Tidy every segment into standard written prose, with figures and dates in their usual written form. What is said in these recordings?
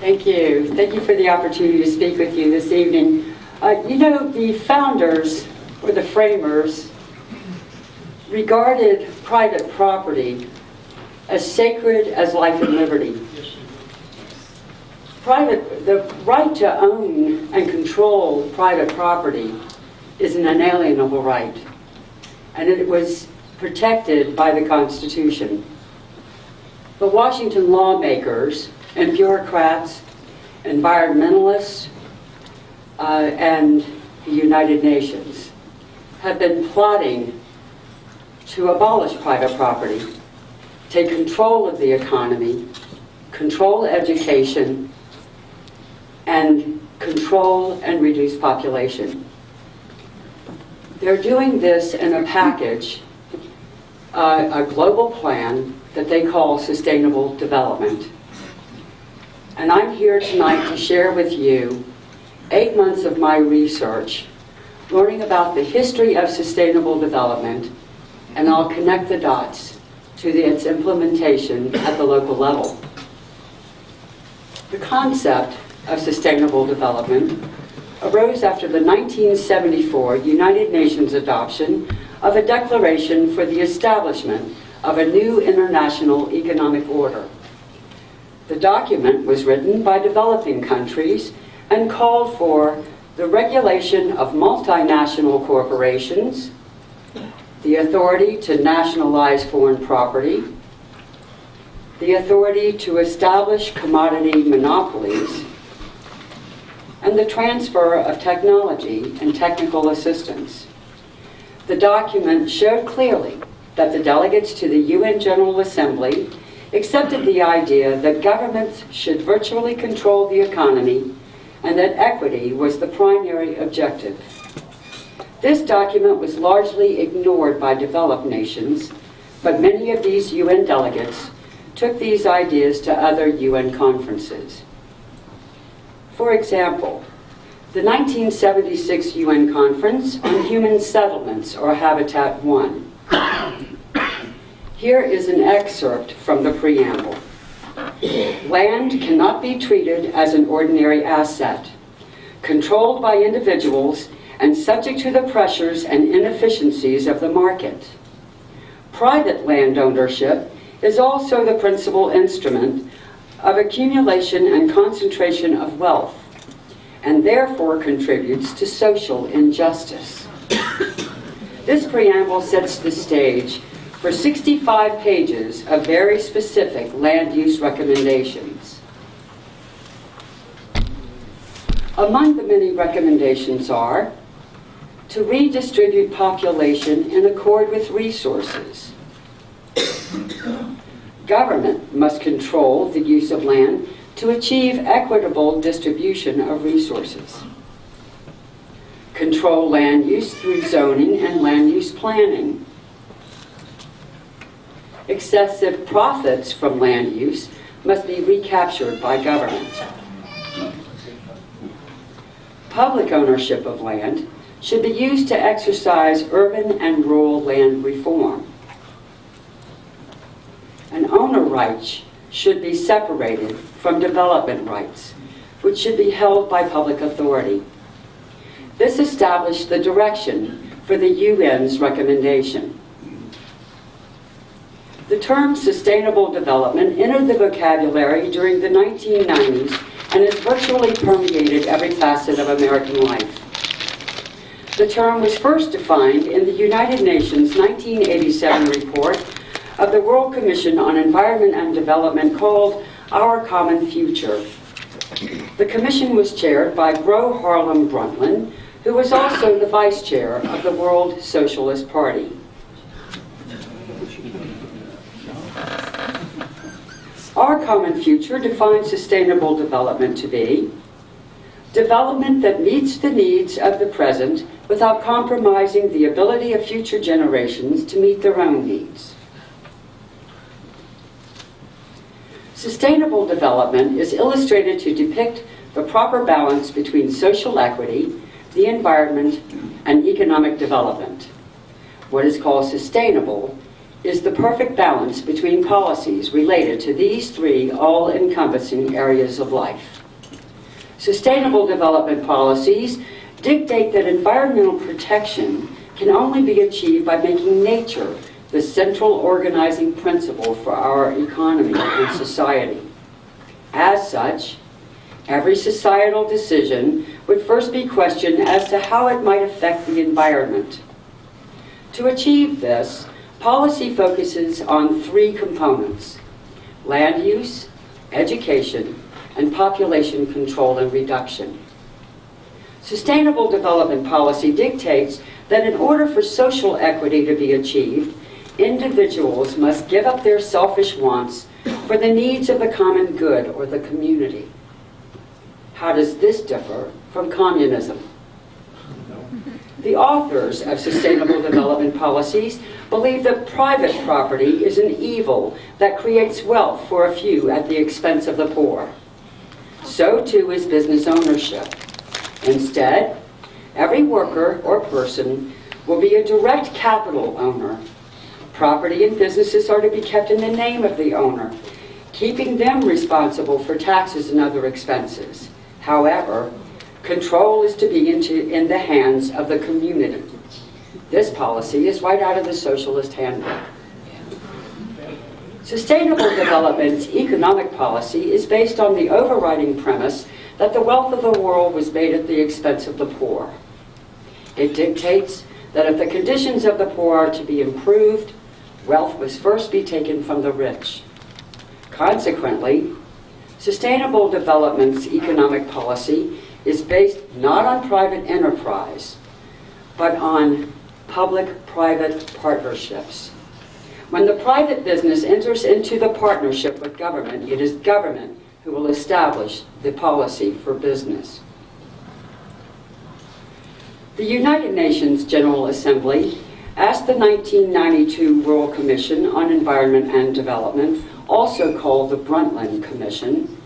Thank you. Thank you for the opportunity to speak with you this evening. You know, the founders, or the framers, regarded private property as sacred as life and liberty. The right to own and control private property is an inalienable right, and it was protected by the Constitution. But Washington lawmakers and bureaucrats, environmentalists, and the United Nations have been plotting to abolish private property, take control of the economy, control education, and control and reduce population. They're doing this in a package, a global plan that they call sustainable development. And I'm here tonight to share with you 8 months of my research, learning about the history of sustainable development, and I'll connect the dots to its implementation at the local level. The concept of sustainable development arose after the 1974 United Nations adoption of a declaration for the establishment of a new international economic order. The document was written by developing countries and called for the regulation of multinational corporations, the authority to nationalize foreign property, the authority to establish commodity monopolies, and the transfer of technology and technical assistance. The document showed clearly that the delegates to the UN General Assembly accepted the idea that governments should virtually control the economy and that equity was the primary objective. This document was largely ignored by developed nations, but many of these UN delegates took these ideas to other UN conferences. For example, the 1976 UN Conference on Human Settlements, or Habitat 1. Here is an excerpt from the preamble. Land cannot be treated as an ordinary asset, controlled by individuals and subject to the pressures and inefficiencies of the market. Private land ownership is also the principal instrument of accumulation and concentration of wealth, and therefore contributes to social injustice. This preamble sets the stage for 65 pages of very specific land use recommendations. Among the many recommendations are to redistribute population in accord with resources. Government must control the use of land to achieve equitable distribution of resources. Control land use through zoning and land use planning. Excessive profits from land use must be recaptured by government. Public ownership of land should be used to exercise urban and rural land reform. And owner rights should be separated from development rights, which should be held by public authority. This established the direction for the UN's recommendation. The term sustainable development entered the vocabulary during the 1990s and has virtually permeated every facet of American life. The term was first defined in the United Nations 1987 report of the World Commission on Environment and Development called Our Common Future. The commission was chaired by Gro Harlem Brundtland, who was also the vice chair of the World Socialist Party. Our Common Future defines sustainable development to be development that meets the needs of the present without compromising the ability of future generations to meet their own needs. Sustainable development is illustrated to depict the proper balance between social equity, the environment, and economic development. What is called sustainable is the perfect balance between policies related to these three all-encompassing areas of life. Sustainable development policies dictate that environmental protection can only be achieved by making nature the central organizing principle for our economy and society. As such, every societal decision would first be questioned as to how it might affect the environment. To achieve this, policy focuses on three components: land use, education, and population control and reduction. Sustainable development policy dictates that in order for social equity to be achieved, individuals must give up their selfish wants for the needs of the common good or the community. How does this differ from communism? The authors of sustainable development policies believe that private property is an evil that creates wealth for a few at the expense of the poor. So too is business ownership. Instead, every worker or person will be a direct capital owner. Property and businesses are to be kept in the name of the owner, keeping them responsible for taxes and other expenses. However, control is to be in the hands of the community. This policy is right out of the Socialist Handbook. Sustainable development's economic policy is based on the overriding premise that the wealth of the world was made at the expense of the poor. It dictates that if the conditions of the poor are to be improved, wealth must first be taken from the rich. Consequently, sustainable development's economic policy is based not on private enterprise, but on public-private partnerships. When the private business enters into the partnership with government, it is government who will establish the policy for business. The United Nations General Assembly asked the 1992 World Commission on Environment and Development, also called the Brundtland Commission,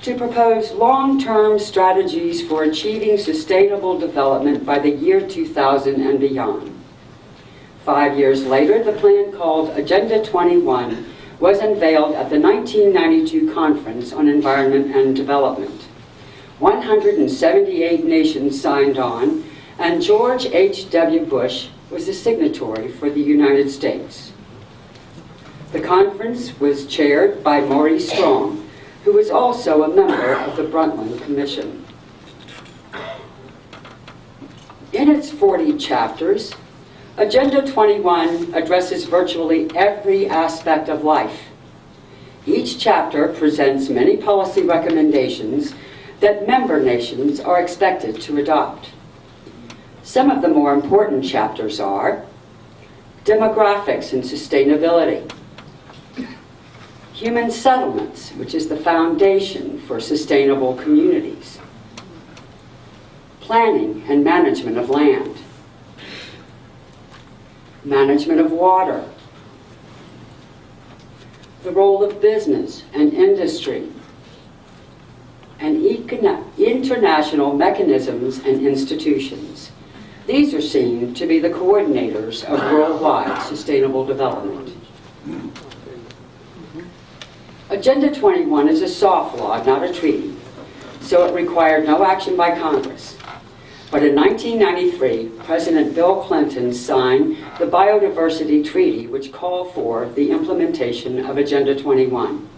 to propose long-term strategies for achieving sustainable development by the year 2000 and beyond. 5 years later, the plan called Agenda 21 was unveiled at the 1992 Conference on Environment and Development. 178 nations signed on, and George H.W. Bush was the signatory for the United States. The conference was chaired by Maurice Strong, who was also a member of the Brundtland Commission. In its 40 chapters, Agenda 21 addresses virtually every aspect of life. Each chapter presents many policy recommendations that member nations are expected to adopt. Some of the more important chapters are demographics and sustainability, human settlements, which is the foundation for sustainable communities, planning and management of land, management of water, the role of business and industry, and international mechanisms and institutions. These are seen to be the coordinators of worldwide sustainable development. Agenda 21 is a soft law, not a treaty, so it required no action by Congress. But in 1993, President Bill Clinton signed the Biodiversity Treaty, which called for the implementation of Agenda 21.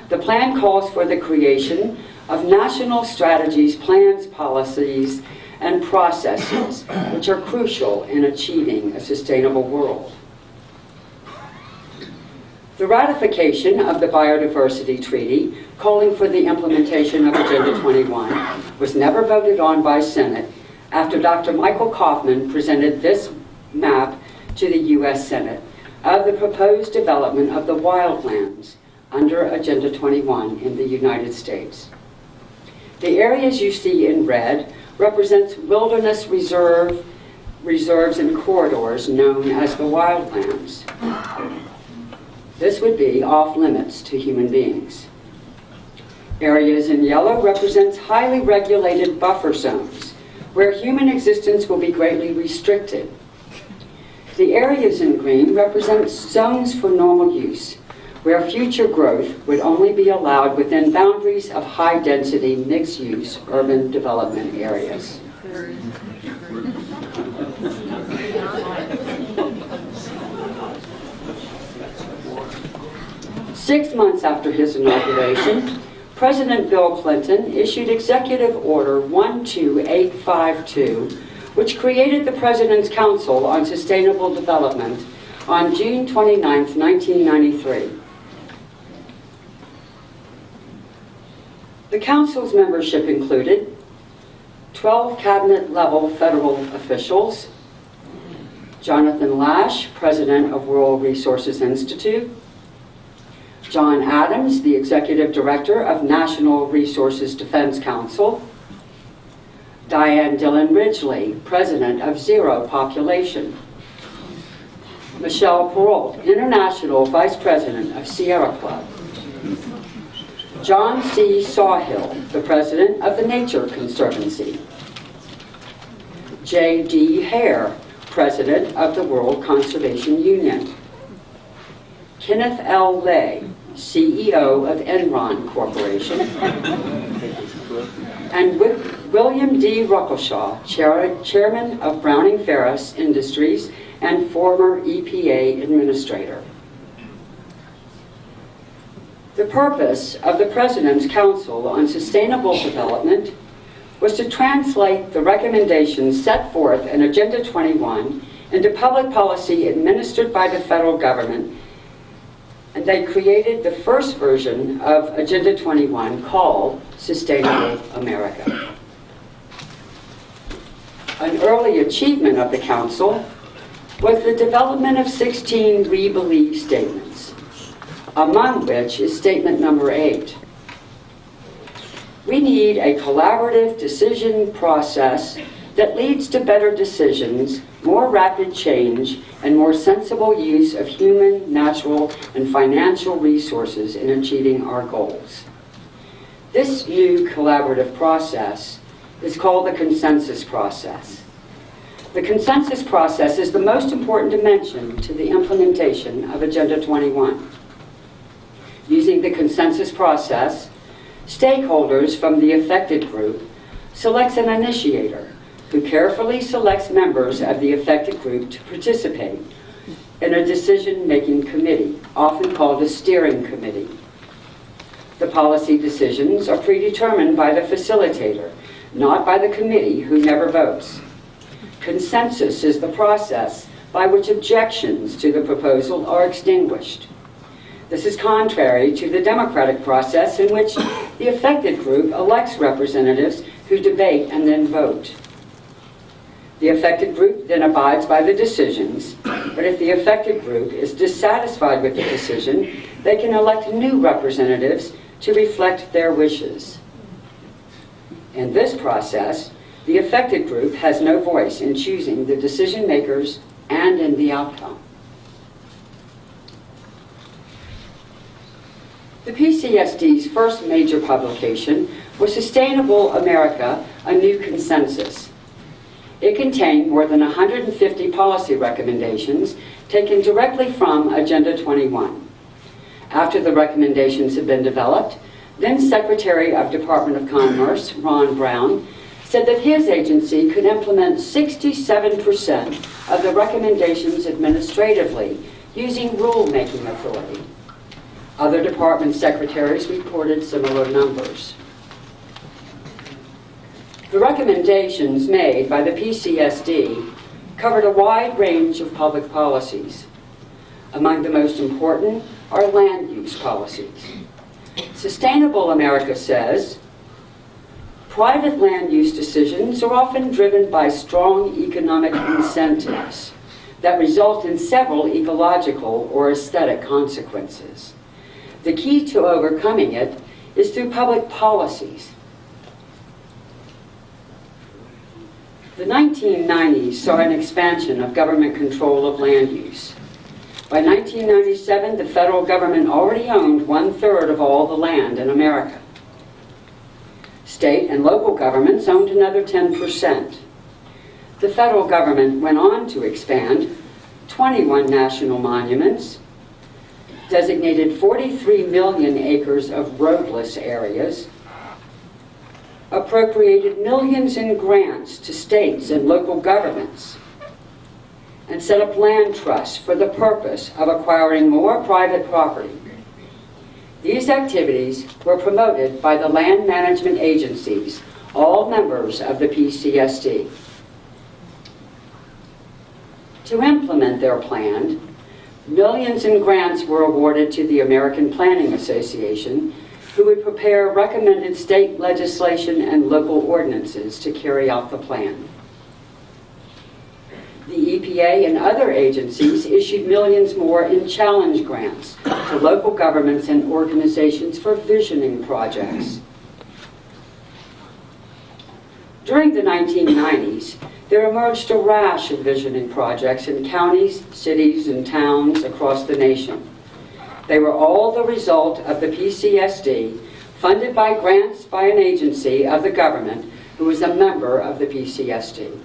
The plan calls for the creation of national strategies, plans, policies, and processes which are crucial in achieving a sustainable world. The ratification of the Biodiversity Treaty, calling for the implementation of Agenda 21, was never voted on by Senate after Dr. Michael Kaufman presented this map to the U.S. Senate of the proposed development of the wildlands under Agenda 21 in the United States. The areas you see in red represents wilderness reserves and corridors known as the wildlands. This would be off limits to human beings. Areas in yellow represents highly regulated buffer zones where human existence will be greatly restricted. The areas in green represent zones for normal use, where future growth would only be allowed within boundaries of high-density, mixed-use urban development areas. Six months after his inauguration, President Bill Clinton issued Executive Order 12852, which created the President's Council on Sustainable Development on June 29, 1993. The Council's membership included 12 cabinet-level federal officials, Jonathan Lash, President of World Resources Institute, John Adams, the Executive Director of National Resources Defense Council, Diane Dillon Ridgely, President of Zero Population, Michelle Perrault, International Vice President of Sierra Club, John C. Sawhill, the President of the Nature Conservancy, J.D. Hare, President of the World Conservation Union, Kenneth L. Lay, CEO of Enron Corporation, and William D. Ruckelshaw, Chairman of Browning Ferris Industries and former EPA Administrator. The purpose of the President's Council on Sustainable Development was to translate the recommendations set forth in Agenda 21 into public policy administered by the federal government, and they created the first version of Agenda 21 called Sustainable America. An early achievement of the Council was the development of 16 We Believe statements, among which is statement number 8. We need a collaborative decision process that leads to better decisions, more rapid change, and more sensible use of human, natural, and financial resources in achieving our goals. This new collaborative process is called the consensus process. The consensus process is the most important dimension to the implementation of Agenda 21. Using the consensus process, stakeholders from the affected group selects an initiator who carefully selects members of the affected group to participate in a decision-making committee, often called a steering committee. The policy decisions are predetermined by the facilitator, not by the committee, who never votes. Consensus is the process by which objections to the proposal are extinguished. This is contrary to the democratic process in which the affected group elects representatives who debate and then vote. The affected group then abides by the decisions, but if the affected group is dissatisfied with the decision, they can elect new representatives to reflect their wishes. In this process, the affected group has no voice in choosing the decision makers and in the outcome. The PCSD's first major publication was Sustainable America, A New Consensus. It contained more than 150 policy recommendations taken directly from Agenda 21. After the recommendations had been developed, then Secretary of Department of Commerce, Ron Brown, said that his agency could implement 67% of the recommendations administratively using rulemaking authority. Other department secretaries reported similar numbers. The recommendations made by the PCSD covered a wide range of public policies. Among the most important are land use policies. Sustainable America says, private land use decisions are often driven by strong economic incentives that result in several ecological or aesthetic consequences. The key to overcoming it is through public policies. The 1990s saw an expansion of government control of land use. By 1997, the federal government already owned 1/3 of all the land in America. State and local governments owned another 10%. The federal government went on to expand 21 national monuments, designated 43 million acres of roadless areas, appropriated millions in grants to states and local governments, and set up land trusts for the purpose of acquiring more private property. These activities were promoted by the land management agencies, all members of the PCSD. To implement their plan, millions in grants were awarded to the American Planning Association, who would prepare recommended state legislation and local ordinances to carry out the plan. The EPA and other agencies issued millions more in challenge grants to local governments and organizations for visioning projects. During the 1990s, there emerged a rash of visioning projects in counties, cities, and towns across the nation. They were all the result of the PCSD, funded by grants by an agency of the government who was a member of the PCSD.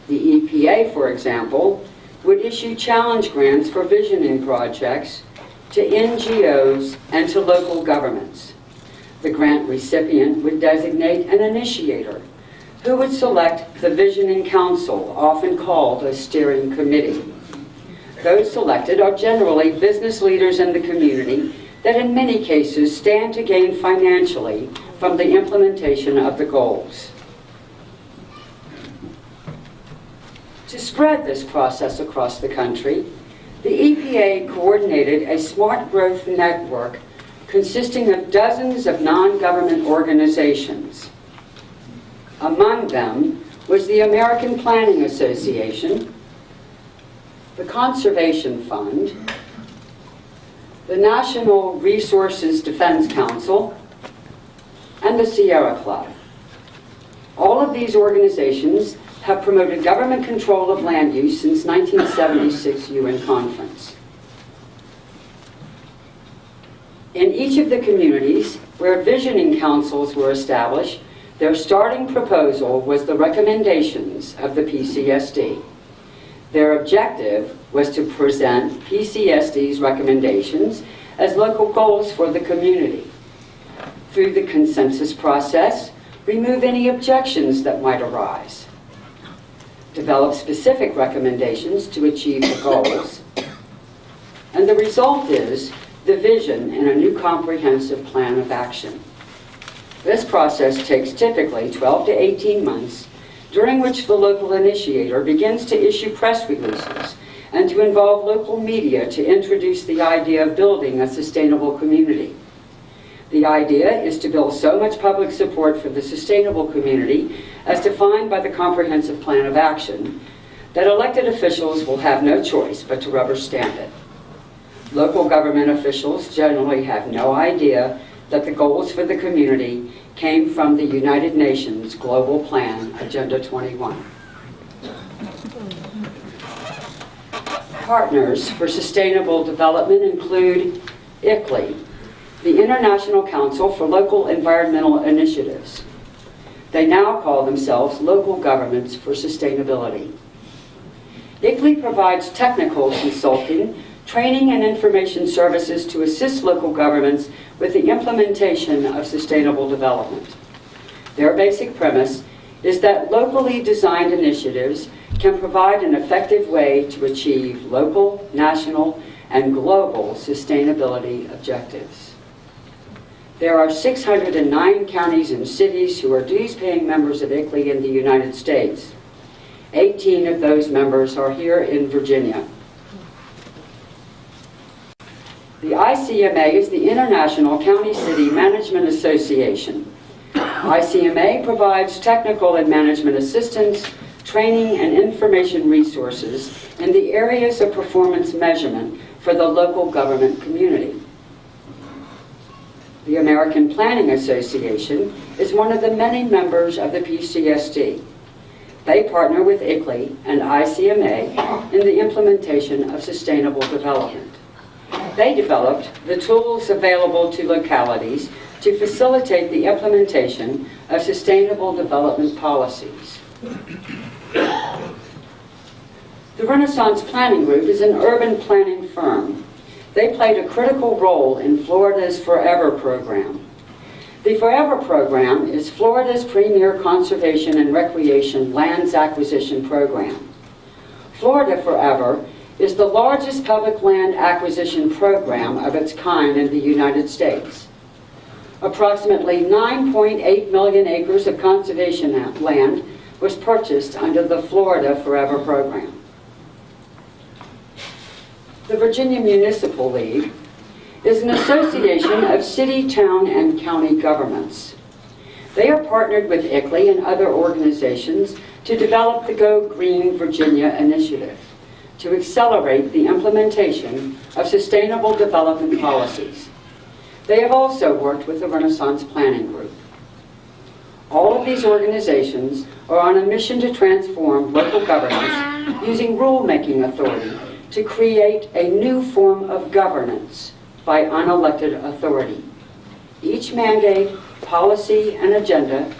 The EPA, for example, would issue challenge grants for visioning projects to NGOs and to local governments. The grant recipient would designate an initiator who would select the Visioning Council, often called a steering committee. Those selected are generally business leaders in the community that in many cases stand to gain financially from the implementation of the goals. To spread this process across the country, the EPA coordinated a smart growth network consisting of dozens of non-government organizations. Among them was the American Planning Association, the Conservation Fund, the National Resources Defense Council, and the Sierra Club. All of these organizations have promoted government control of land use since 1976 UN Conference. In each of the communities where visioning councils were established, their starting proposal was the recommendations of the PCSD. Their objective was to present PCSD's recommendations as local goals for the community. Through the consensus process, remove any objections that might arise. Develop specific recommendations to achieve the goals. And the result is the vision and a new comprehensive plan of action. This process takes typically 12 to 18 months, during which the local initiator begins to issue press releases and to involve local media to introduce the idea of building a sustainable community. The idea is to build so much public support for the sustainable community as defined by the Comprehensive Plan of Action that elected officials will have no choice but to rubber stamp it. Local government officials generally have no idea that the goals for the community came from the United Nations Global Plan, Agenda 21. Partners for sustainable development include ICLEI, the International Council for Local Environmental Initiatives. They now call themselves Local Governments for Sustainability. ICLEI provides technical consulting, training, and information services to assist local governments with the implementation of sustainable development. Their basic premise is that locally designed initiatives can provide an effective way to achieve local, national, and global sustainability objectives. There are 609 counties and cities who are dues-paying members of ICLEI in the United States. 18 of those members are here in Virginia. The ICMA is the International County City Management Association. ICMA provides technical and management assistance, training, and information resources in the areas of performance measurement for the local government community. The American Planning Association is one of the many members of the PCSD. They partner with ICLEI and ICMA in the implementation of sustainable development. They developed the tools available to localities to facilitate the implementation of sustainable development policies. The Renaissance Planning Group is an urban planning firm. They played a critical role in Florida's Forever program. The Forever program is Florida's premier conservation and recreation lands acquisition program. Florida Forever is the largest public land acquisition program of its kind in the United States. Approximately 9.8 million acres of conservation land was purchased under the Florida Forever program. The Virginia Municipal League is an association of city, town, and county governments. They are partnered with ICLEI and other organizations to develop the Go Green Virginia initiative to accelerate the implementation of sustainable development policies. They have also worked with the Renaissance Planning Group. All of these organizations are on a mission to transform local governance using rule-making authority to create a new form of governance by unelected authority. Each mandate, policy, and agenda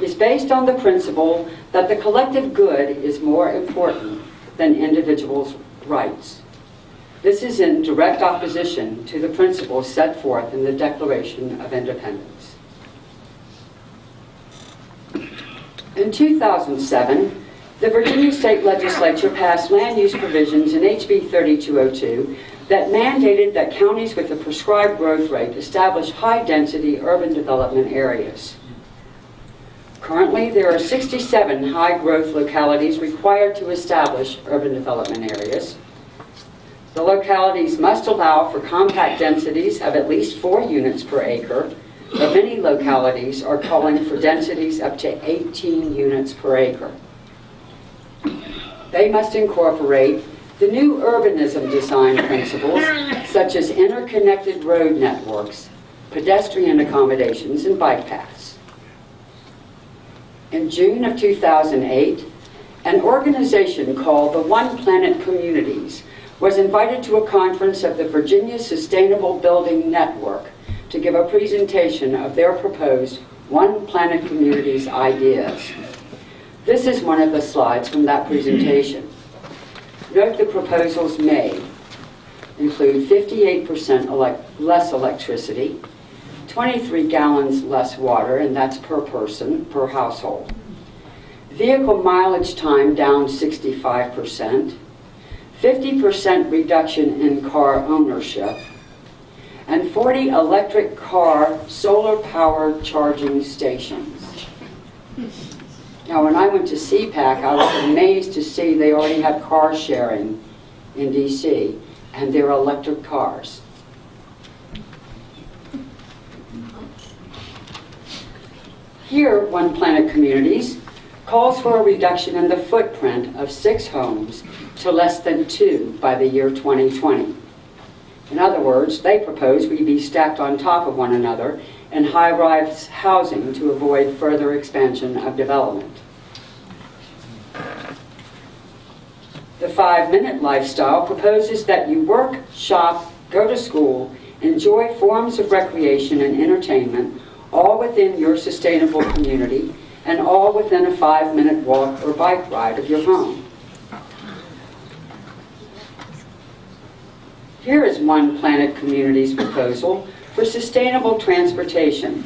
is based on the principle that the collective good is more important than individuals' rights. This is in direct opposition to the principles set forth in the Declaration of Independence. In 2007, the Virginia State Legislature passed land use provisions in HB 3202 that mandated that counties with a prescribed growth rate establish high-density urban development areas. Currently, there are 67 high-growth localities required to establish urban development areas. The localities must allow for compact densities of at least 4 units per acre, but many localities are calling for densities up to 18 units per acre. They must incorporate the new urbanism design principles, such as interconnected road networks, pedestrian accommodations, and bike paths. In June of 2008, an organization called the One Planet Communities was invited to a conference of the Virginia Sustainable Building Network to give a presentation of their proposed One Planet Communities ideas. This is one of the slides from that presentation. Note the proposals made include 58% less electricity, 23 gallons less water, and that's per person, per household. Vehicle mileage time down 65%, 50% reduction in car ownership, and 40 electric car solar-powered charging stations. Now, when I went to CPAC, I was amazed to see they already have car sharing in DC, and they're electric cars. Here, One Planet Communities calls for a reduction in the footprint of 6 homes to less than 2 by the year 2020. In other words, they propose we be stacked on top of one another in high-rise housing to avoid further expansion of development. The 5-minute lifestyle proposes that you work, shop, go to school, enjoy forms of recreation and entertainment, all within your sustainable community, and all within a 5-minute walk or bike ride of your home. Here is One Planet Communities' proposal for sustainable transportation.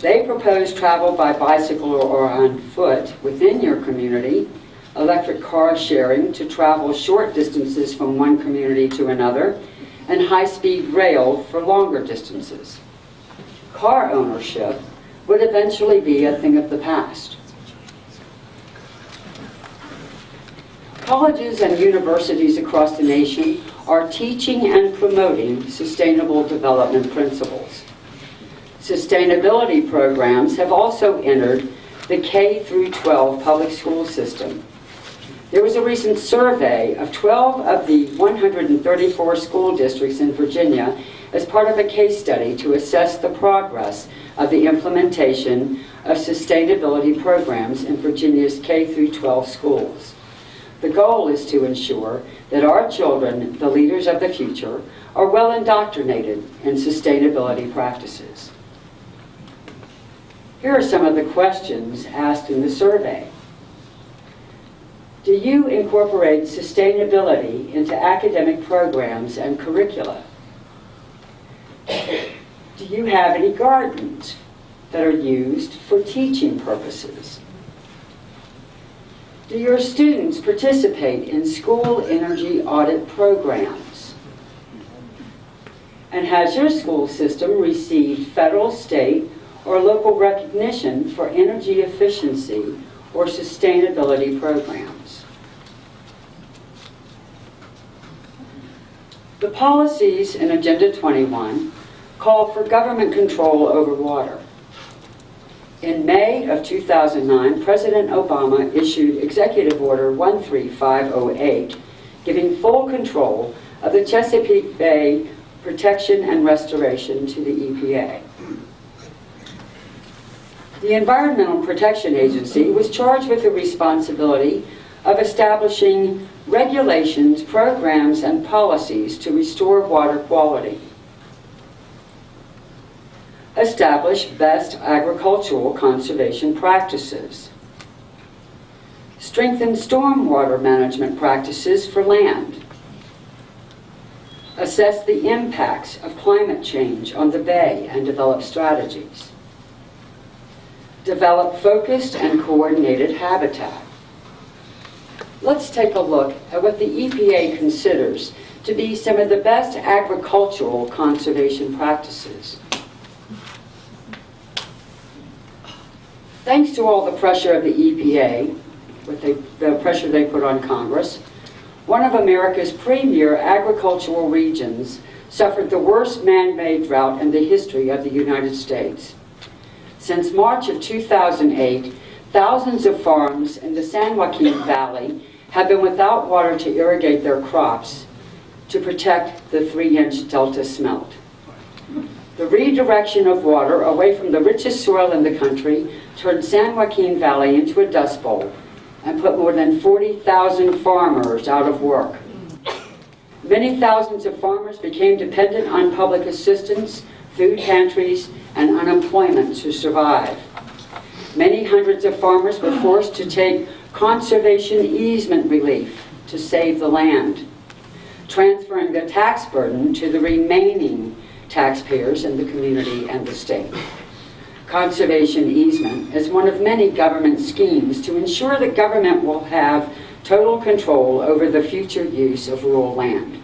They propose travel by bicycle or on foot within your community, electric car sharing to travel short distances from one community to another, and high-speed rail for longer distances. Car ownership would eventually be a thing of the past. Colleges and universities across the nation are teaching and promoting sustainable development principles. Sustainability programs have also entered the K-12 public school system. There was a recent survey of 12 of the 134 school districts in Virginia as part of a case study to assess the progress of the implementation of sustainability programs in Virginia's K-12 schools. The goal is to ensure that our children, the leaders of the future, are well indoctrinated in sustainability practices. Here are some of the questions asked in the survey. Do you incorporate sustainability into academic programs and curricula? Do you have any gardens that are used for teaching purposes? Do your students participate in school energy audit programs? And has your school system received federal, state, or local recognition for energy efficiency or sustainability programs? The policies in Agenda 21 call for government control over water. In May of 2009, President Obama issued Executive Order 13508, giving full control of the Chesapeake Bay protection and restoration to the EPA. The Environmental Protection Agency was charged with the responsibility of establishing regulations, programs, and policies to restore water quality, establish best agricultural conservation practices, strengthen stormwater management practices for land, assess the impacts of climate change on the bay and develop strategies, develop focused and coordinated habitat. Let's take a look at what the EPA considers to be some of the best agricultural conservation practices. Thanks to all the pressure of the EPA, the pressure they put on Congress, one of America's premier agricultural regions suffered the worst man-made drought in the history of the United States. Since March of 2008, thousands of farms in the San Joaquin Valley have been without water to irrigate their crops to protect the 3-inch Delta smelt. The redirection of water away from the richest soil in the country turned San Joaquin Valley into a dust bowl and put more than 40,000 farmers out of work. Many thousands of farmers became dependent on public assistance, food pantries, and unemployment to survive. Many hundreds of farmers were forced to take conservation easement relief to save the land, transferring the tax burden to the remaining taxpayers in the community and the state. Conservation easement is one of many government schemes to ensure that government will have total control over the future use of rural land.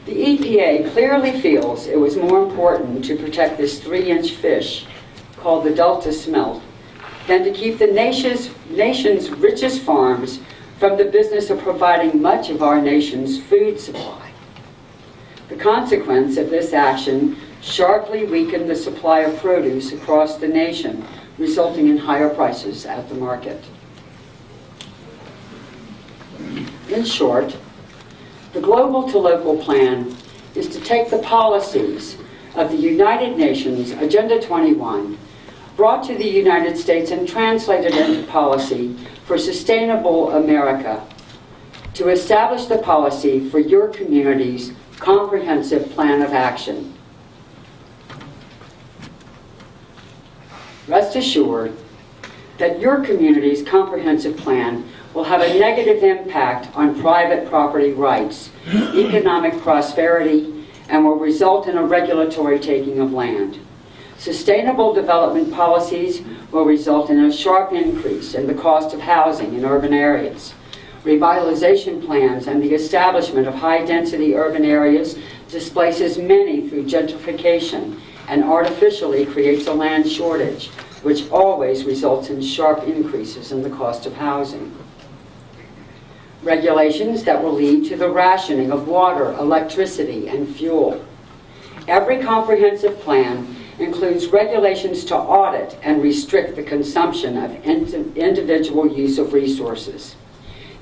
The EPA clearly feels it was more important to protect this 3-inch fish, called the Delta smelt, than to keep the nation's richest farms from the business of providing much of our nation's food supply. The consequence of this action sharply weakened the supply of produce across the nation, resulting in higher prices at the market. In short, the global to local plan is to take the policies of the United Nations Agenda 21, brought to the United States and translated into policy for sustainable America, to establish the policy for your community's comprehensive plan of action. Rest assured that your community's comprehensive plan will have a negative impact on private property rights, economic prosperity, and will result in a regulatory taking of land. Sustainable development policies will result in a sharp increase in the cost of housing in urban areas. Revitalization plans and the establishment of high-density urban areas displaces many through gentrification and artificially creates a land shortage, which always results in sharp increases in the cost of housing. Regulations that will lead to the rationing of water, electricity, and fuel. Every comprehensive plan includes regulations to audit and restrict the consumption of individual use of resources.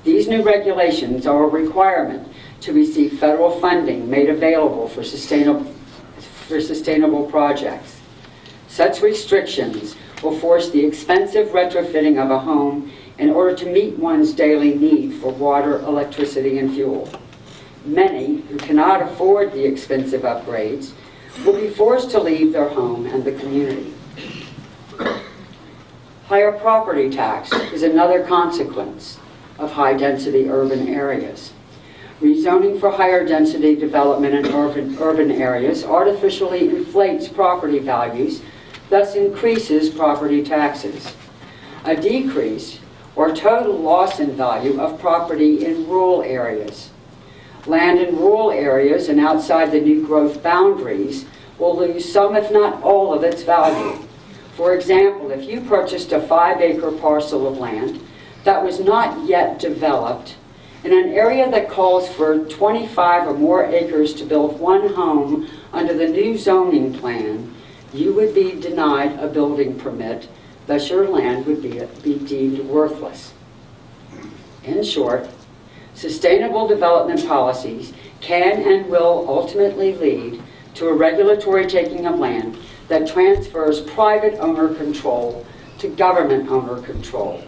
These new regulations are a requirement to receive federal funding made available for sustainable projects. Such restrictions will force the expensive retrofitting of a home in order to meet one's daily need for water, electricity, and fuel. Many who cannot afford the expensive upgrades will be forced to leave their home and the community. Higher property tax is another consequence of high-density urban areas. Rezoning for higher density development in urban areas artificially inflates property values, thus increases property taxes. A decrease or total loss in value of property in rural areas. Land in rural areas and outside the new growth boundaries will lose some, if not all, of its value. For example, if you purchased a 5-acre parcel of land that was not yet developed in an area that calls for 25 or more acres to build one home under the new zoning plan, you would be denied a building permit, thus your land would be deemed worthless. In short, sustainable development policies can and will ultimately lead to a regulatory taking of land that transfers private owner control to government owner control.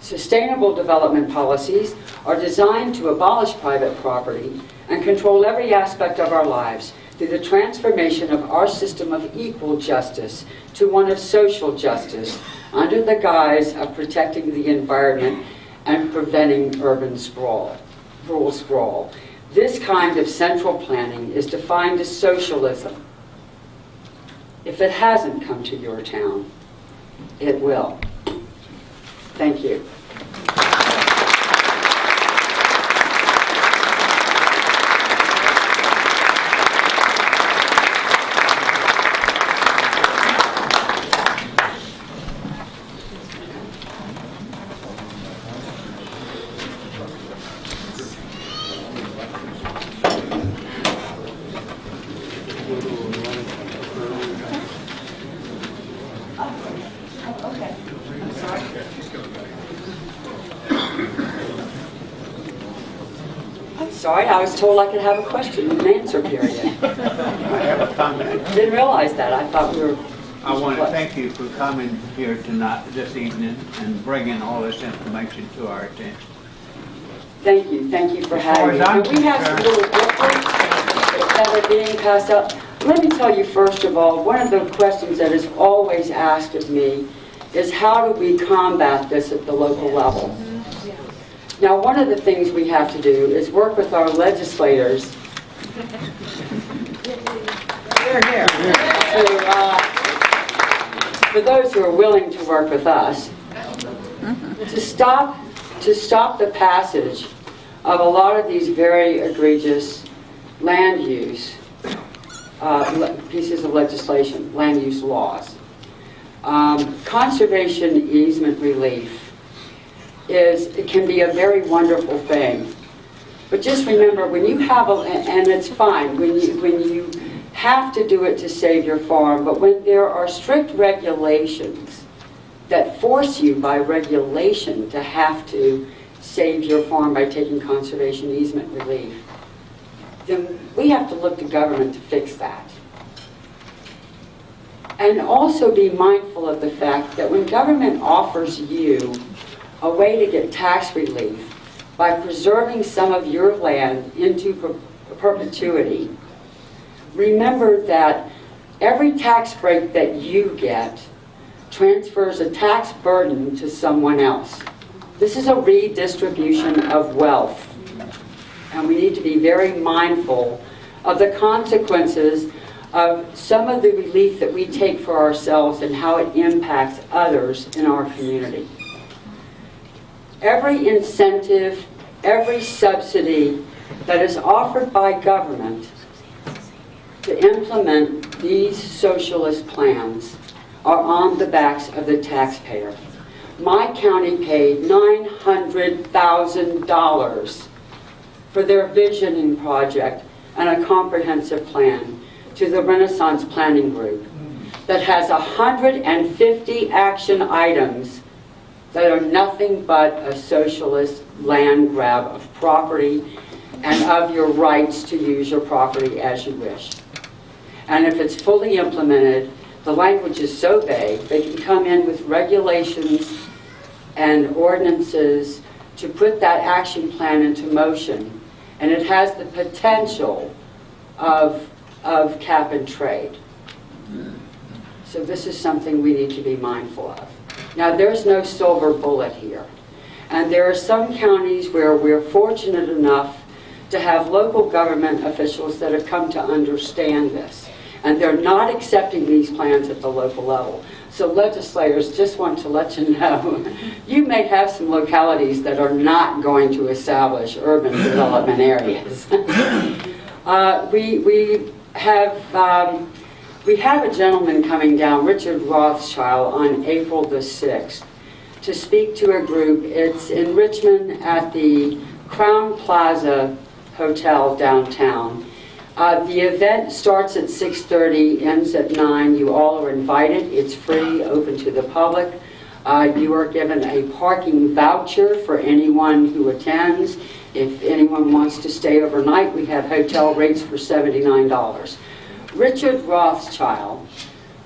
Sustainable development policies are designed to abolish private property and control every aspect of our lives through the transformation of our system of equal justice to one of social justice under the guise of protecting the environment and preventing urban sprawl, rural sprawl. This kind of central planning is defined as socialism. If it hasn't come to your town, it will. Thank you. Sorry, I was told I could have a question and answer period. I have a comment. Didn't realize that. I thought we were... I want to thank you for coming here tonight, this evening, and bringing all this information to our attention. Thank you for having me. I'm We have some little booklets that are being passed out. Let me tell you, first of all, one of the questions that is always asked of me is how do we combat this at the local level? Now, one of the things we have to do is work with our legislators for those who are willing to work with us, to stop the passage of a lot of these very egregious land use pieces of legislation, land use laws. Conservation easement relief it can be a very wonderful thing. But just remember, when you have and it's fine, when you have to do it to save your farm, but when there are strict regulations that force you by regulation to have to save your farm by taking conservation easement relief, then we have to look to government to fix that. And also be mindful of the fact that when government offers you a way to get tax relief by preserving some of your land into perpetuity, remember that every tax break that you get transfers a tax burden to someone else. This is a redistribution of wealth. And we need to be very mindful of the consequences of some of the relief that we take for ourselves and how it impacts others in our community. Every incentive, every subsidy that is offered by government to implement these socialist plans are on the backs of the taxpayer. My county paid $900,000 for their visioning project and a comprehensive plan to the Renaissance Planning Group that has 150 action items that are nothing but a socialist land grab of property and of your rights to use your property as you wish. And if it's fully implemented, the language is so vague, they can come in with regulations and ordinances to put that action plan into motion. And it has the potential of cap and trade. So this is something we need to be mindful of. Now, there's no silver bullet here. And there are some counties where we're fortunate enough to have local government officials that have come to understand this. And they're not accepting these plans at the local level. So legislators, just want to let you know, you may have some localities that are not going to establish urban development areas. We have a gentleman coming down, Richard Rothschild, on April the 6th to speak to a group. It's in Richmond at the Crown Plaza Hotel downtown. The event starts at 6:30, ends at 9. You all are invited. It's free, open to the public. You are given a parking voucher for anyone who attends. If anyone wants to stay overnight, we have hotel rates for $79. Richard Rothschild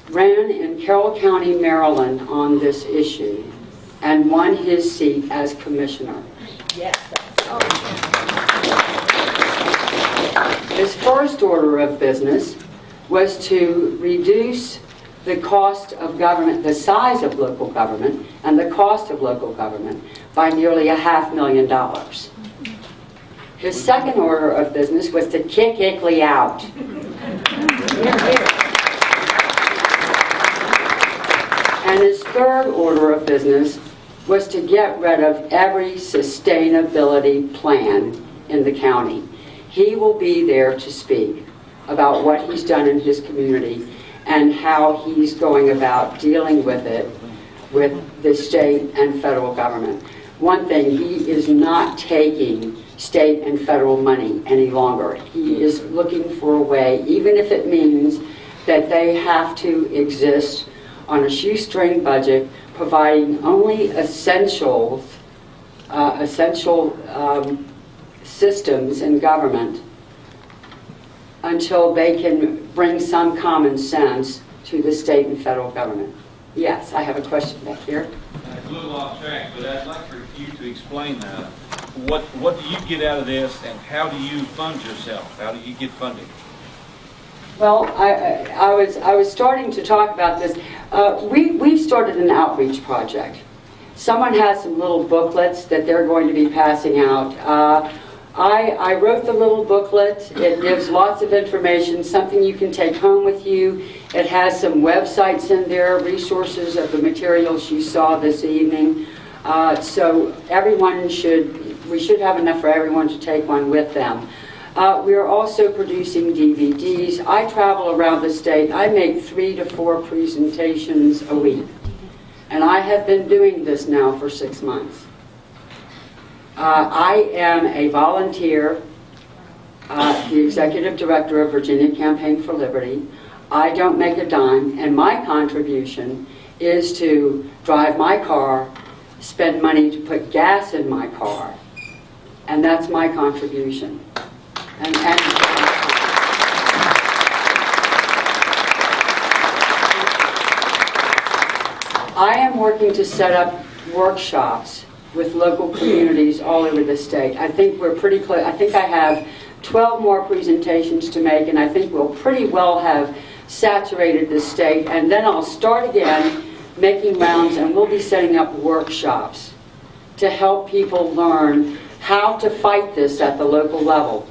ran in Carroll County, Maryland on this issue and won his seat as commissioner. Yes. His first order of business was to reduce the cost of government, the size of local government, and the cost of local government by nearly $500,000. His second order of business was to kick Ickley out. And his third order of business was to get rid of every sustainability plan in the county. He will be there to speak about what he's done in his community and how he's going about dealing with it with the state and federal government. One thing, he is not taking state and federal money any longer. He is looking for a way, even if it means that they have to exist on a shoestring budget, providing only essential systems in government until they can bring some common sense to the state and federal government. Yes, I have a question back here. It's a little off track, but I'd like for you to explain that. What do you get out of this, and how do you fund yourself? How do you get funding? Well, I was starting to talk about this. We've started an outreach project. Someone has some little booklets that they're going to be passing out. I wrote the little booklet. It gives lots of information, something you can take home with you. It has some websites in there, resources of the materials you saw this evening. So we should have enough for everyone to take one with them. We are also producing DVDs. I travel around the state. I make 3 to 4 presentations a week. And I have been doing this now for 6 months. I am a volunteer, the executive director of Virginia Campaign for Liberty. I don't make a dime, and my contribution is to drive my car, spend money to put gas in my car, and that's my contribution. And I am working to set up workshops with local communities all over the state. I think we're pretty close. I think I have 12 more presentations to make, and I think we'll pretty well have saturated the state. And then I'll start again making rounds, and we'll be setting up workshops to help people learn how to fight this at the local level.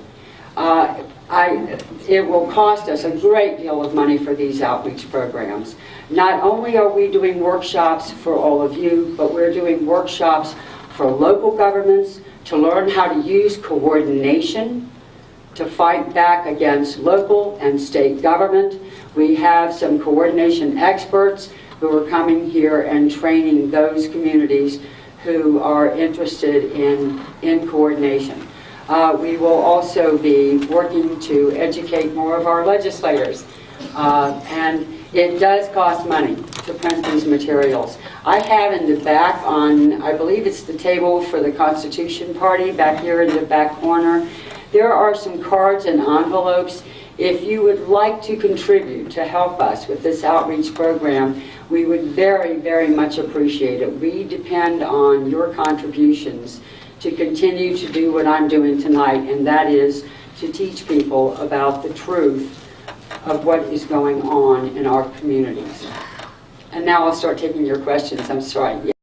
It will cost us a great deal of money for these outreach programs. Not only are we doing workshops for all of you, but we're doing workshops for local governments to learn how to use coordination to fight back against local and state government. We have some coordination experts who are coming here and training those communities who are interested in coordination. We will also be working to educate more of our legislators. And it does cost money to print these materials. I have in the back on, I believe it's the table for the Constitution Party, back here in the back corner, there are some cards and envelopes. If you would like to contribute to help us with this outreach program, we would very, very much appreciate it. We depend on your contributions to continue to do what I'm doing tonight, and that is to teach people about the truth of what is going on in our communities. And now I'll start taking your questions. I'm sorry.